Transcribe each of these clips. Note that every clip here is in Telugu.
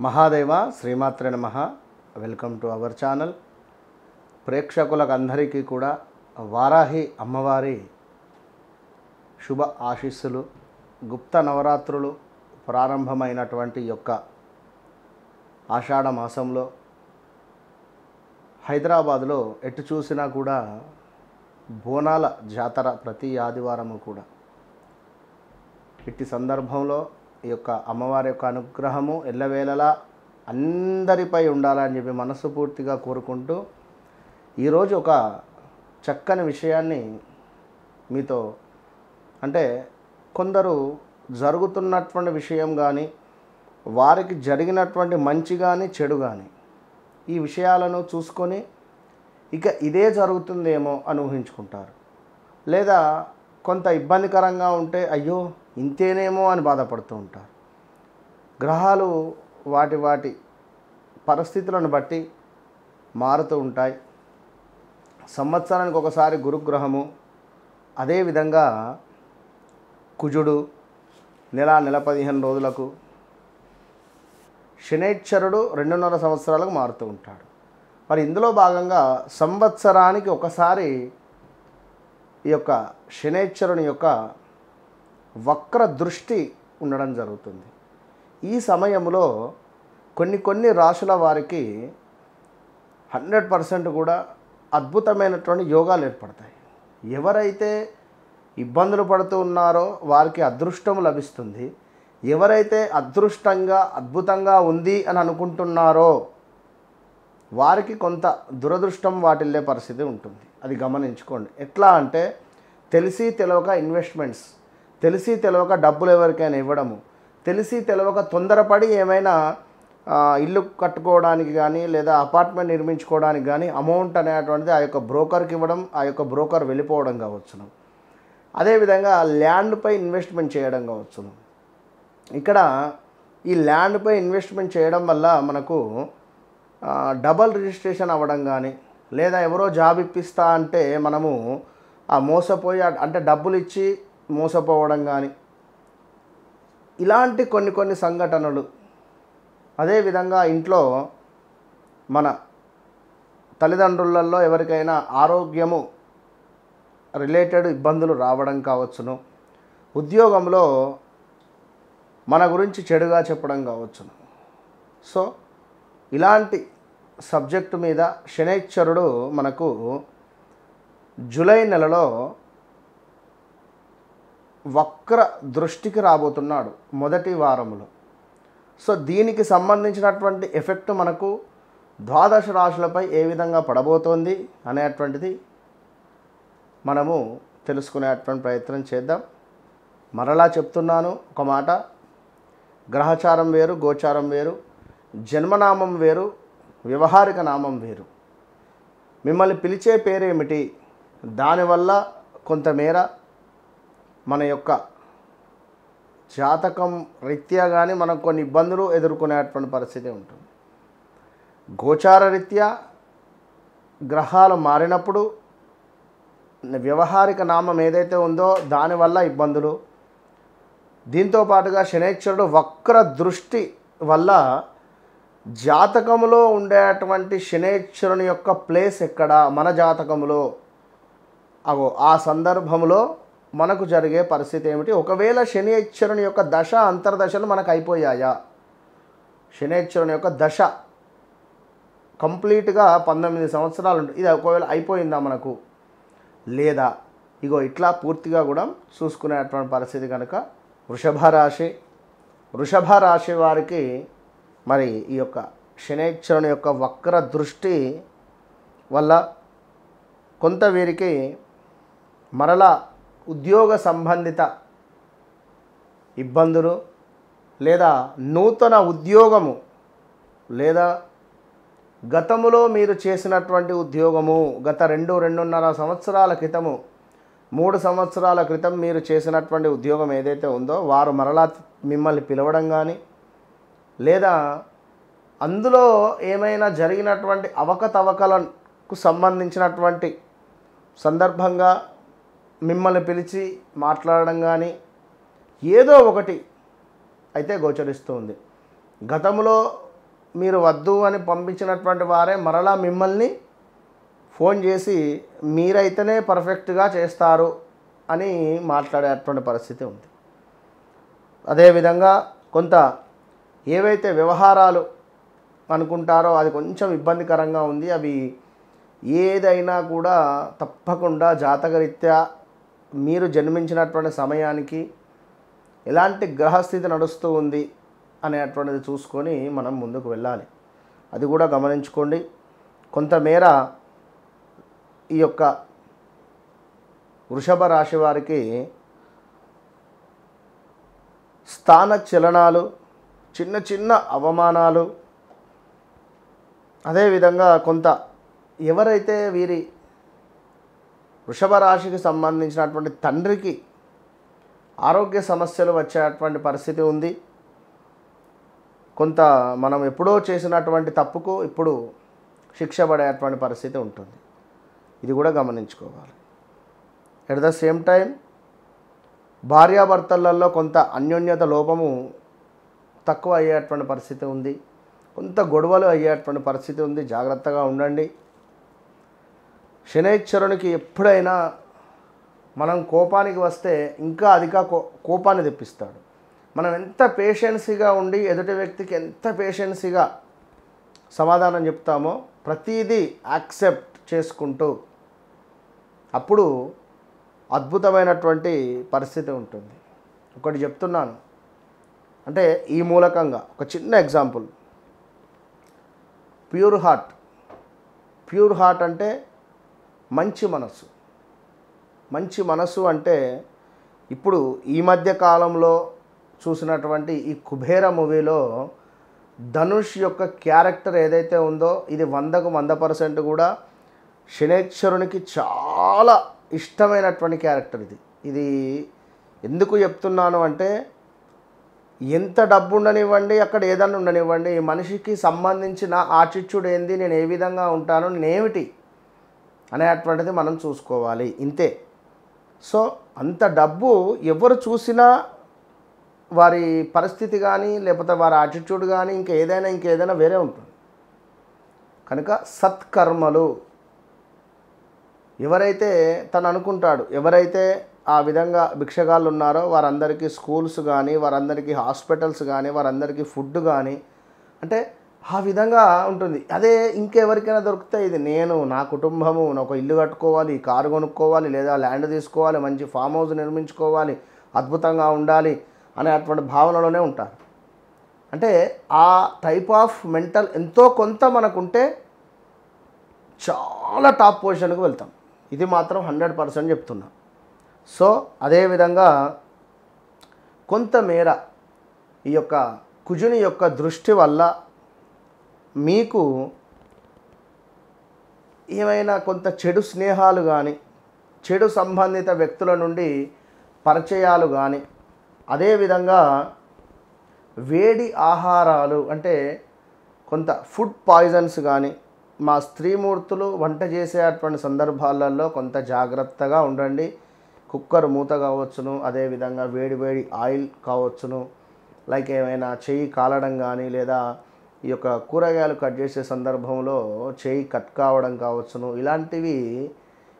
మహాదేవ శ్రీమాత్రే నమః. Welcome to our channel. ప్రేక్షకులకు అందరికీ కూడా వారాహి అమ్మవారి శుభ ఆశీస్సులు. గుప్త నవరాత్రులు ప్రారంభమైనటువంటి యొక్క ఆషాఢ మాసంలో హైదరాబాదులో ఎటు చూసినా కూడా బోనాల జాతర ప్రతి ఆదివారము కూడా. ఇట్టి సందర్భంలో ఈ యొక్క అమ్మవారి యొక్క అనుగ్రహము ఎల్లవేళలా అందరిపై ఉండాలని చెప్పి మనస్ఫూర్తిగా కోరుకుంటూ ఈరోజు ఒక చక్కని విషయాన్ని మీతో, అంటే కొందరు జరుగుతున్నటువంటి విషయం కానీ, వారికి జరిగినటువంటి మంచి కానీ చెడు కానీ, ఈ విషయాలను చూసుకొని ఇక ఇదే జరుగుతుందేమో అని ఊహించుకుంటారు. లేదా కొంత ఇబ్బందికరంగా ఉంటే అయ్యో ఇంతేనేమో అని బాధపడుతూ ఉంటారు. గ్రహాలు వాటి పరిస్థితులను బట్టి మారుతూ ఉంటాయి. సంవత్సరానికి ఒకసారి గురుగ్రహము, అదేవిధంగా కుజుడు నెల 15 రోజులకు, శనైశ్వరుడు 2.5 సంవత్సరాలకు మారుతూ ఉంటాడు. మరి ఇందులో భాగంగా సంవత్సరానికి ఒకసారి ఈ యొక్క శనైశ్వరుని యొక్క వక్ర దృష్టి ఉండడం జరుగుతుంది. ఈ సమయంలో కొన్ని రాశుల వారికి 100% కూడా అద్భుతమైనటువంటి యోగాలు ఏర్పడతాయి. ఎవరైతే ఇబ్బందులు పడుతూ ఉన్నారో వారికి అదృష్టం లభిస్తుంది. ఎవరైతే అద్భుతంగా ఉంది అని అనుకుంటున్నారో వారికి కొంత దురదృష్టం వాటిల్లే పరిస్థితి ఉంటుంది. అది గమనించుకోండి. ఎట్లా అంటే తెలిసి తెలవక ఇన్వెస్ట్మెంట్స్, తెలిసి తెలవక డబ్బులు ఎవరికైనా ఇవ్వడము, తెలిసి తెలవక తొందరపడి ఏమైనా ఇల్లు కట్టుకోవడానికి కానీ లేదా అపార్ట్మెంట్ నిర్మించుకోవడానికి కానీ అమౌంట్ అనేటువంటిది ఆ యొక్క బ్రోకర్కి ఇవ్వడం, ఆ యొక్క బ్రోకర్ వెళ్ళిపోవడం కావచ్చును. అదేవిధంగా ల్యాండ్పై ఇన్వెస్ట్మెంట్ చేయడం కావచ్చును. ఇక్కడ ఈ ల్యాండ్పై ఇన్వెస్ట్మెంట్ చేయడం వల్ల మనకు డబల్ రిజిస్ట్రేషన్ అవ్వడం కానీ, లేదా ఎవరో జాబ్ ఇప్పిస్తా అంటే మనము ఆ మోసపోయి, అంటే డబ్బులు ఇచ్చి మోసపోవడం కానీ, ఇలాంటి కొన్ని సంఘటనలు. అదేవిధంగా ఇంట్లో మన తల్లిదండ్రులలో ఎవరికైనా ఆరోగ్యము రిలేటెడ్ ఇబ్బందులు రావడం కావచ్చును. ఉద్యోగంలో మన గురించి చెడుగా చెప్పడం కావచ్చును. సో ఇలాంటి సబ్జెక్టు మీద శనైశ్వరుడు మనకు జూలై నెలలో వక్ర దృష్టికి రాబోతున్నాడు మొదటి వారంలో. సో దీనికి సంబంధించినటువంటి ఎఫెక్ట్ మనకు 12 రాశులపై ఏ విధంగా పడబోతోంది అనేటువంటిది మనము తెలుసుకునేటువంటి ప్రయత్నం చేద్దాం. మరలా చెప్తున్నాను ఒక మాట, గ్రహచారం వేరు, గోచారం వేరు, జన్మనామం వేరు, వ్యవహారిక నామం వేరు. మిమ్మల్ని పిలిచే పేరేమిటి, దానివల్ల కొంతమేర మన యొక్క జాతకం రీత్యా కానీ మనం కొన్ని ఇబ్బందులు ఎదుర్కొనేటువంటి పరిస్థితి ఉంటుంది. గోచార రీత్యా గ్రహాలు మారినప్పుడు వ్యవహారిక నామం ఏదైతే ఉందో దానివల్ల ఇబ్బందులు. దీంతో పాటుగా శనైశ్వరుడు వక్ర దృష్టి వల్ల జాతకములో ఉండేటువంటి శనైశ్వరుని యొక్క ప్లేస్ ఎక్కడ మన జాతకములో, ఆ సందర్భంలో మనకు జరిగే పరిస్థితి ఏమిటి. ఒకవేళ శనైశ్వరుని యొక్క దశ అంతర్దశలు మనకు అయిపోయాయా, శనైశ్వరుని యొక్క దశ కంప్లీట్గా 19 సంవత్సరాలు ఉంటుంది, ఇది ఒకవేళ అయిపోయిందా మనకు, లేదా ఇట్లా పూర్తిగా కూడా చూసుకునేటువంటి పరిస్థితి కనుక వృషభ రాశి వారికి మరి ఈ యొక్క శనైశ్వరుని యొక్క వక్ర దృష్టి వల్ల కొంత వీరికి మరలా ఉద్యోగ సంబంధిత ఇబ్బందులు, లేదా నూతన ఉద్యోగము, లేదా గతములో మీరు చేసినటువంటి ఉద్యోగము, గత 2.5 సంవత్సరాల క్రితము, 3 సంవత్సరాల క్రితం మీరు చేసినటువంటి ఉద్యోగం ఏదైతే ఉందో వారు మరలా మిమ్మల్ని పిలవడం కానీ, లేదా అందులో ఏమైనా జరిగినటువంటి అవకతవకలకు సంబంధించినటువంటి సందర్భంగా మిమ్మల్ని పిలిచి మాట్లాడడం కానీ, ఏదో ఒకటి అయితే గోచరిస్తుంది. గతంలో మీరు వద్దు అని పంపించినటువంటి వారే మరలా మిమ్మల్ని ఫోన్ చేసి మీరైతేనే పర్ఫెక్ట్గా చేస్తారు అని మాట్లాడేటువంటి పరిస్థితి ఉంది. అదేవిధంగా కొంత ఏవైతే వ్యవహారాలు అనుకుంటారో అది కొంచెం ఇబ్బందికరంగా ఉంది. అవి ఏదైనా కూడా తప్పకుండా జాతకరీత్యా మీరు జన్మించినటువంటి సమయానికి ఎలాంటి గ్రహస్థితి నడుస్తూ ఉంది అనేటువంటిది చూసుకొని మనం ముందుకు వెళ్ళాలి. అది కూడా గమనించుకోండి. కొంతమేర ఈ యొక్క వృషభ రాశి వారికి స్థాన చలనాలు, చిన్న చిన్న అవమానాలు, అదేవిధంగా కొంత ఎవరైతే వీరి వృషభ రాశికి సంబంధించినటువంటి తండ్రికి ఆరోగ్య సమస్యలు వచ్చేటువంటి పరిస్థితి ఉంది. కొంత మనం ఎప్పుడో చేసినటువంటి తప్పుకు ఇప్పుడు శిక్ష పడేటువంటి పరిస్థితి ఉంటుంది. ఇది కూడా గమనించుకోవాలి. ఎట్ ద సేమ్ టైం భార్యాభర్తలలో కొంత అన్యోన్యత లోపము తక్కువ అయ్యేటువంటి పరిస్థితి ఉంది. కొంత గొడవలు అయ్యేటువంటి పరిస్థితి ఉంది. జాగ్రత్తగా ఉండండి. శనైశ్వరునికి ఎప్పుడైనా మనం కోపానికి వస్తే ఇంకా అధిక కోపాన్ని తెప్పిస్తాడు. మనం ఎంత పేషెన్సీగా ఉండి ఎదుటి వ్యక్తికి ఎంత పేషెన్సీగా సమాధానం చెప్తామో ప్రతిదీ యాక్సెప్ట్ చేసుకుంటూ అప్పుడు అద్భుతమైనటువంటి పరిస్థితి ఉంటుంది. ఒకటి చెప్తున్నాను, అంటే ఈ మూలకంగా ఒక చిన్న ఎగ్జాంపుల్. ప్యూర్ హార్ట్ అంటే మంచి మనసు. మంచి మనసు అంటే ఇప్పుడు ఈ మధ్య కాలంలో చూసినటువంటి ఈ కుబేర మూవీలో ధనుష్ యొక్క క్యారెక్టర్ ఏదైతే ఉందో ఇది 100కు 100% కూడా శనైశ్వరునికి చాలా ఇష్టమైనటువంటి క్యారెక్టర్. ఇది ఎందుకు చెప్తున్నాను అంటే, ఎంత డబ్బు ఉండనివ్వండి, అక్కడ ఏదన్నా ఉండనివ్వండి, ఈ మనిషికి సంబంధించిన ఆటిట్యూడ్ ఏంది, నేను ఏ విధంగా ఉంటాను, నేనేమిటి అనేటువంటిది మనం చూసుకోవాలి. ఇంతే. సో అంత డబ్బు ఎవరు చూసినా వారి పరిస్థితి కానీ లేకపోతే వారి యాటిట్యూడ్ కానీ ఇంకేదైనా వేరే ఉంటుంది. కనుక సత్కర్మలు ఎవరైతే తను అనుకుంటాడు, ఎవరైతే ఆ విధంగా భిక్షగాళ్ళు ఉన్నారో వారందరికీ స్కూల్స్ కానీ, వారందరికీ హాస్పిటల్స్ కానీ, వారందరికీ ఫుడ్ కానీ, అంటే ఆ విధంగా ఉంటుంది. అదే ఇంకెవరికైనా దొరికితే ఇది నేను, నా కుటుంబము, ఒక ఇల్లు కట్టుకోవాలి, కారు కొనుక్కోవాలి, లేదా ల్యాండ్ తీసుకోవాలి, మంచి ఫామ్ హౌస్ నిర్మించుకోవాలి, అద్భుతంగా ఉండాలి అనేటువంటి భావనలోనే ఉంటారు. అంటే ఆ టైప్ ఆఫ్ మెంటల్ ఎంతో కొంత మనకుంటే చాలా టాప్ పొజిషన్కి వెళ్తాం. ఇది మాత్రం 100% చెప్తున్నా. సో అదేవిధంగా కొంతమేర ఈ యొక్క కుజుని యొక్క దృష్టి వల్ల మీకు ఏమైనా కొంత చెడు స్నేహాలు కానీ, చెడు సంబంధిత వ్యక్తుల నుండి పరిచయాలు కానీ, అదేవిధంగా వేడి ఆహారాలు అంటే కొంత ఫుడ్ పాయిజన్స్ కానీ, మా స్త్రీమూర్తులు వంట చేసేటువంటి సందర్భాలలో కొంత జాగ్రత్తగా ఉండండి. కుక్కర్ మూత కావచ్చును, అదేవిధంగా వేడి ఆయిల్ కావచ్చును, లైక్ ఏమైనా చెయ్యి కాలడం కానీ, లేదా ఈ యొక్క కూరగాయలు కట్ చేసే సందర్భంలో చెయ్యి కట్ కావడం కావచ్చును. ఇలాంటివి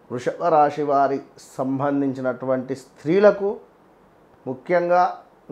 వృషభ రాశి వారి సంబంధించినటువంటి స్త్రీలకు ముఖ్యంగా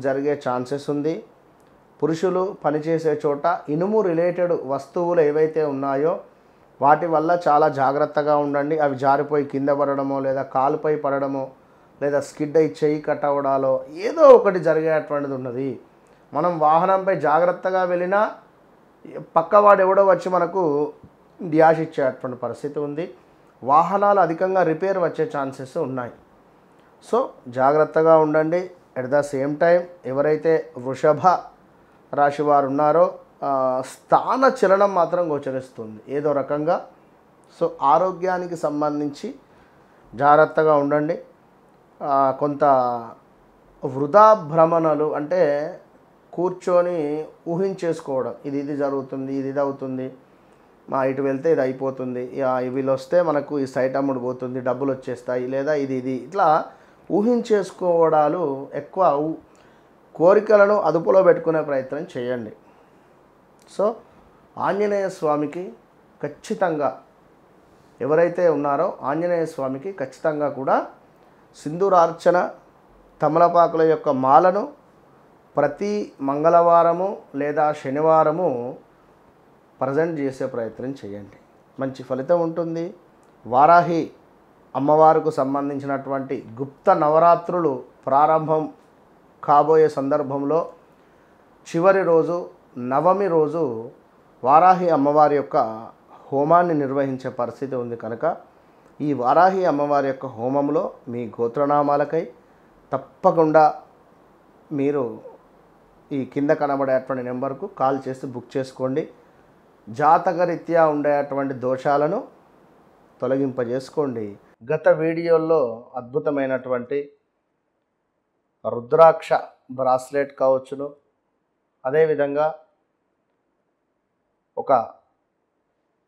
జరిగే ఛాన్సెస్ ఉంది. పురుషులు పనిచేసే చోట ఇనుము రిలేటెడ్ వస్తువులు ఏవైతే ఉన్నాయో వాటి వల్ల చాలా జాగ్రత్తగా ఉండండి. అవి జారిపోయి కింద పడడమో, లేదా కాలుపై పడడమో, లేదా స్కిడ్ అయి చెయ్యి కట్ అవ్వడాలో ఏదో ఒకటి జరిగేటువంటిది ఉన్నది. మనం వాహనంపై జాగ్రత్తగా వెళ్ళినా పక్కవాడు ఎవడో వచ్చి మనకు డ్యాష్ ఇచ్చేటువంటి పరిస్థితి ఉంది. వాహనాలు అధికంగా రిపేర్ వచ్చే ఛాన్సెస్ ఉన్నాయి. సో జాగ్రత్తగా ఉండండి. ఎట్ ద సేమ్ టైం ఎవరైతే వృషభ రాశి వారు ఉన్నారో స్థాన చలనం మాత్రం గోచరిస్తుంది ఏదో రకంగా. సో ఆరోగ్యానికి సంబంధించి జాగ్రత్తగా ఉండండి. కొంత వృధా భ్రమణలు అంటే కూర్చొని ఊహించేసుకోవడం, ఇది జరుగుతుంది, ఇది అవుతుంది, మా ఇటు వెళ్తే ఇది అయిపోతుంది, వీళ్ళు వస్తే మనకు ఈ సైట్ అమ్ముడు పోతుంది, డబ్బులు వచ్చేస్తాయి, లేదా ఇది ఇట్లా ఊహించేసుకోవడాలు ఎక్కువ. కోరికలను అదుపులో పెట్టుకునే ప్రయత్నం చేయండి. సో ఆంజనేయ స్వామికి ఖచ్చితంగా ఎవరైతే ఉన్నారో ఆంజనేయ స్వామికి ఖచ్చితంగా కూడా సింధూరార్చన తమలపాకుల యొక్క మాలను ప్రతి మంగళవారము లేదా శనివారము ప్రజెంట్ చేసే ప్రయత్నం చేయండి. మంచి ఫలితం ఉంటుంది. వారాహి అమ్మవారికి సంబంధించినటువంటి గుప్త నవరాత్రులు ప్రారంభం కాబోయే సందర్భంలో చివరి రోజు నవమి రోజు వారాహి అమ్మవారి యొక్క హోమాన్ని నిర్వహించే పరిస్థితి ఉంది కనుక ఈ వారాహి అమ్మవారి యొక్క హోమంలో మీ గోత్రనామాలకై తప్పకుండా మీరు ఈ కింద కనబడేటువంటి నెంబర్కు కాల్ చేసి బుక్ చేసుకోండి. జాతకరీత్యా ఉండేటువంటి దోషాలను తొలగింపజేసుకోండి. గత వీడియోల్లో అద్భుతమైనటువంటి రుద్రాక్ష బ్రాస్లెట్ కావచ్చును, అదేవిధంగా ఒక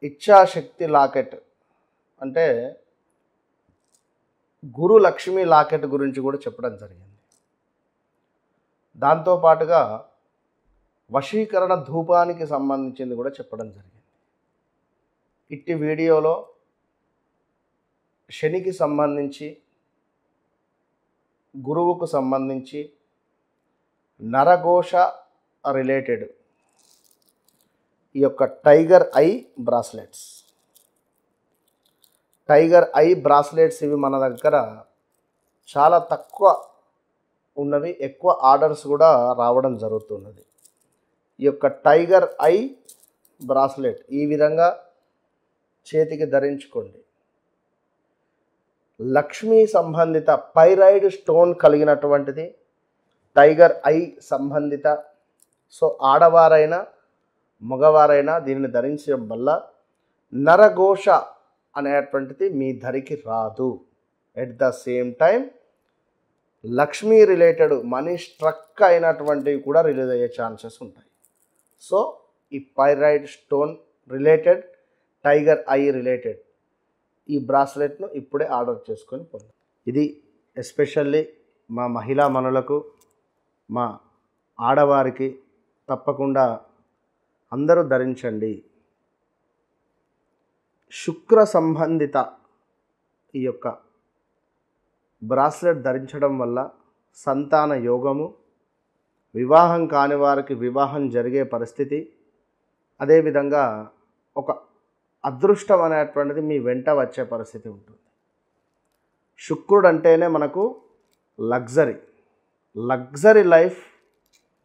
ఇచ్ఛాశక్తి లాకెట్ అంటే గురు లక్ష్మీ లాకెట్ గురించి కూడా చెప్పడం జరిగింది. దాంతోపాటుగా వశీకరణ ధూపానికి సంబంధించింది కూడా చెప్పడం జరిగింది. ఇట్టి వీడియోలో శనికి సంబంధించి, గురువుకు సంబంధించి, నరఘోష రిలేటెడ్ ఈ యొక్క టైగర్ ఐ బ్రాస్లెట్స్ ఇవి మన దగ్గర చాలా తక్కువ ఉన్నవి, ఎక్కువ ఆర్డర్స్ కూడా రావడం జరుగుతున్నది. ఈ యొక్క టైగర్ ఐ బ్రాస్లెట్ ఈ విధంగా చేతికి ధరించుకోండి. లక్ష్మీ సంబంధిత పైరైడ్ స్టోన్ కలిగినటువంటిది టైగర్ ఐ సంబంధిత. సో ఆడవారైనా మగవారైనా దీనిని ధరించడం వల్ల నరఘోష అనేటువంటిది మీ ధరికి రాదు. At the same time Lakshmi related money struck అయినటువంటివి కూడా రిలీజ్ అయ్యే ఛాన్సెస్ ఉంటాయి. సో ఈ pyrite stone related, tiger eye related ఈ బ్రాస్లెట్ను ఇప్పుడే ఆర్డర్ చేసుకొని పొందండి. ఇది ఎస్పెషల్లీ మా మహిళా మనులకు, మా ఆడవారికి తప్పకుండా అందరూ ధరించండి. శుక్ర సంబంధిత ఈ యొక్క బ్రాస్లెట్ ధరించడం వల్ల సంతాన యోగము, వివాహం కాని వారికి వివాహం జరిగే పరిస్థితి, అదేవిధంగా ఒక అదృష్టం అనేటువంటిది మీ వెంట వచ్చే పరిస్థితి ఉంటుంది. శుక్రుడు అంటేనే మనకు లగ్జరీ లైఫ్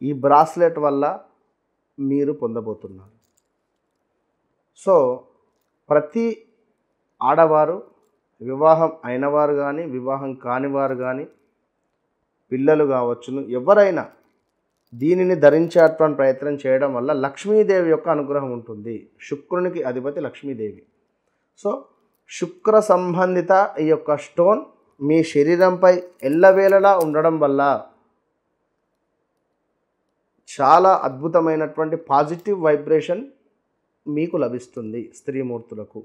ఈ బ్రాస్లెట్ వల్ల మీరు పొందబోతున్నారు. సో ప్రతి ఆడవారు, వివాహం అయినవారు కానీ వివాహం కానివారు కానీ, పిల్లలు కావచ్చును, ఎవరైనా దీనిని ధరించేటువంటి ప్రయత్నం చేయడం వల్ల లక్ష్మీదేవి యొక్క అనుగ్రహం ఉంటుంది. శుక్రునికి అధిపతి లక్ష్మీదేవి. సో శుక్ర సంబంధిత ఈ యొక్క స్టోన్ మీ శరీరంపై ఎల్లవేళలా ఉండడం వల్ల చాలా అద్భుతమైనటువంటి పాజిటివ్ వైబ్రేషన్ మీకు లభిస్తుంది స్త్రీమూర్తులకు.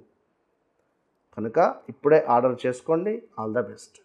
కనుక ఇప్పుడే ఆర్డర్ చేసుకోండి. All the best.